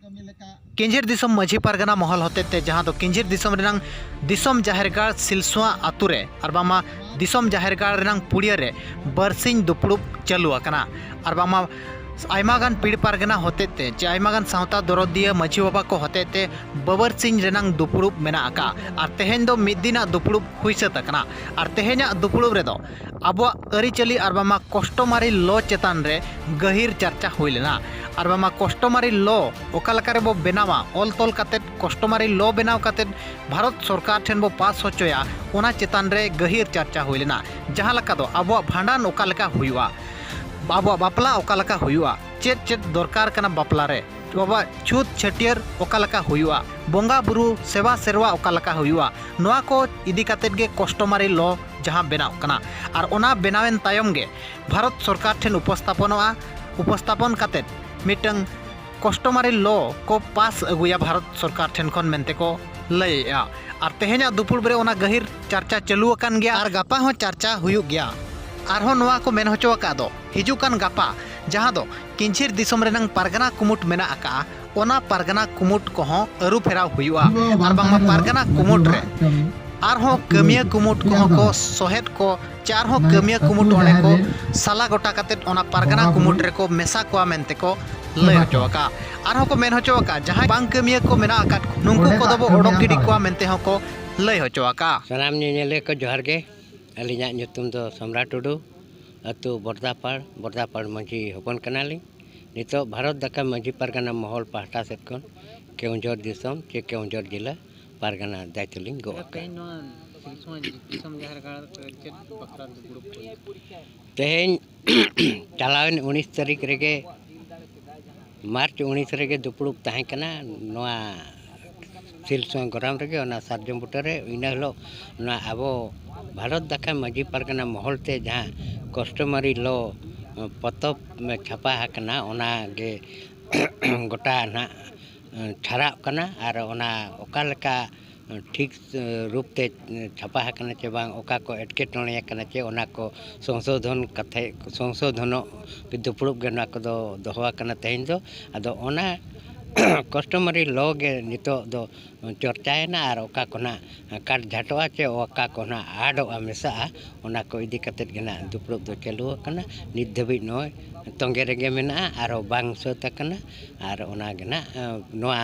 किंझिर दिसम माझी पारगना महल होते जहाँ तो किंझिर दिसम रेनांग दिसम जाहेरगाड़ सिलसुआ आतुरे और बामा दिसम जाहेरगाड़ रेनांग पुड़िया रे बरसिंग दुपड़ुब चालू आकना और बामा आयमागान पीड़ पारगना होते चे आयमागान सावता दरदिया माझी बाबा को होते बबरसिंग रेनांग दुपड़ुब मेना आका और तेहेन दो मिद दिना दुपड़ुब हुई सतकना और तेहेना दुपड़ुब रे दो आबो अरिचली और बामा कस्टमारी लो चेतान रे गहिर चर्चा हुई लेना और बामा कस्टमारी लो ओकालकारे बो बेनावा ऑल तोल काते कस्टमारी लो बेनाव काते भारत सरकार ठेन बो पास होचोया ओना चेतान रे गहिर चर्चा हुई लेना जहाँ लका दो आबो भांडान ओकालका हुईवा आबो बापला ओकालका हुईवा चेत चेत दरकार कना बापला रे बाबा छूत छटियर ओकालका हुईवा बोंगा बुरु सेवा सेरवा ओकालका हुईवा नोआ को इदी काते गे कस्टमारी लो जहाँ बेनाव कना और ओना बेनावेन तायम गे भारत सरकार ठेन उपस्थापन काते मिटंग कस्टमारी लो को पास अगुया भारत सरकार ठेन खन मेनते को लैया और तेहेना दुपुड़ बरे ओना गहिर चर्चा चालू अकान गया और गापा हो चर्चा हुयुग गया आरहों नोआ को मेन होचो अका दो हिजुकान गापा जहाँ दो किंझिर दिसम रेनांग पारगना कुमुट मेना अका ओना पारगना कुमुट कोहों अरु फेराव हुयुआ और बांगा पारगना कुमुट रे आरहों कमिया कुमुट कोहों को सोहेट को चारहों कमिया कुमुट ओने को साला गोटा काते ओना पारगना कुमुट रे को मेसा को मेनते को लय होचो अका आरहों को मेन होचो अका जहाँ बांग कमिया को मेना अका नुंकु को दबो ओडोक गिडी को मेनते हो को लय होचो अका सनाम नेले को जोहार गे अलिया ᱧᱩᱛᱩᱢ ᱫᱚ सम्राट टुडू अतु बरदापाड़ माझी हपन कनाली नितो भारत दाका माझी पारगना महल पाहटा सेट खन केउंझर दिसम चे केउंझर जिला पारगना दायित्वलिंग गो तेहेन चलावन 19 तारीख रेगे मार्च 19 रेगे दुपड़ुब ताहे कना नोआ सिलसुआ गराम रेगे ओना सार्जम बुटरे इना हलो ना आबो भारत दाका माझी पारगना महलते जहाँ कस्टमारी लो पतब में छापा हकना ओना गे गोटा ना छारा कना और ओना ओकालका ठीक रूप ते छापा हकना चे बांग ओका को एटकेटोणे कना चे ओना को संशोधन कथे संशोधन दुपड़ुब गे ना को दो दोहवा कना तेहेन दो आदो ओना कस्टमरी लो गे नितो दो चर्चायना और ओका कोना काट झाटोआ चे ओका कोना आडोआ मेसा ओना को इदी कतेत गेना दुपड़ुब दो चालू कना नित धबी नय तोंगे रेगे मेना और बांग सत कना और ओना गेना नोआ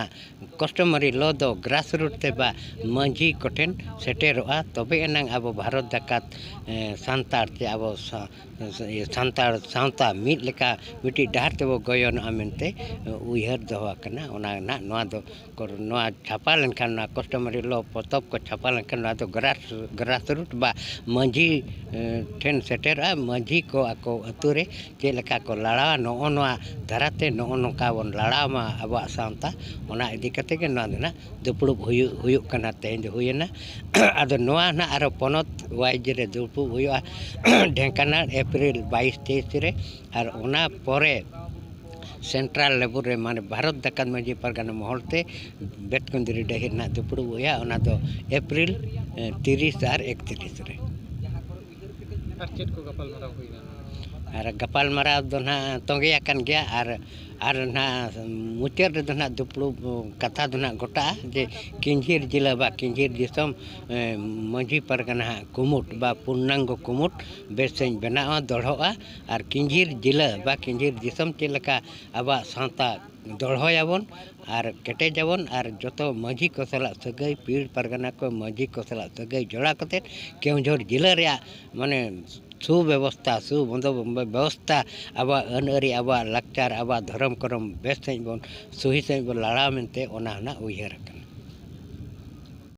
कस्टमरी लो दो ग्रास रूट ते बा माझी कोठेन सेटेरोआ तबे एनांग आबो भारत दाकात सांतार चे आबो सांतार सावता मिद लेका मिटी डाहर तेबो गयन आमेनते उयहर दोहा कना ओना ना नोआ दो नोआ छापा लेनखान ना कस्टमरी लो पतब को छापा लेनखान ना तो ग्रास रूट बा माझी ठेन सेटेरा माझी को आको अतुरे चे लेका को लड़ा नो नोआ धाराते नो नोका बन लड़ा मा आबो सावता ओना इदी कते गे नोआ ना दुपड़ुब हुयुग कना तेहेन दो हुयना आदो नोआ ना आरो पनत वाइज रे दुपड़ुब हुयुआ ढेंकानाल एप्रिल 22-23 रे और ओना परे सेंट्रल लेवल रे माने भारत दाका माझी पारगना महलते बेटकुंदरी डहिर ना दुपड़ुब हुया ओना दो एप्रिल 30 और 31 रे और चेट को गपाल मारा हुईना और गपाल मारा दो ना तोंगे आकन गया और ना मुचार रे दो ना दुपड़ुब कथा दो ना गोटा जे किंझिर जिला बा किंझिर दिसम माझी पारगना कुमुट बा पूर्णांग कुमुट बेसें बेनावा दढ़ोआ और किंझिर जिला बा किंझिर दिसम चेलका आबा सावता दढ़ोयाबन और केटेजाबन और जतो माझी को सला सगई पीड़ पारगना को माझी को सला सगई जोड़ा कते केउंझर जिला रे माने सुव्यवस्था सुबंदोबस्ता आबा अनअरी आबा लाकचार आबा धर्म करम बेस बन सही सही बन लड़ा मेनते ओना उयहर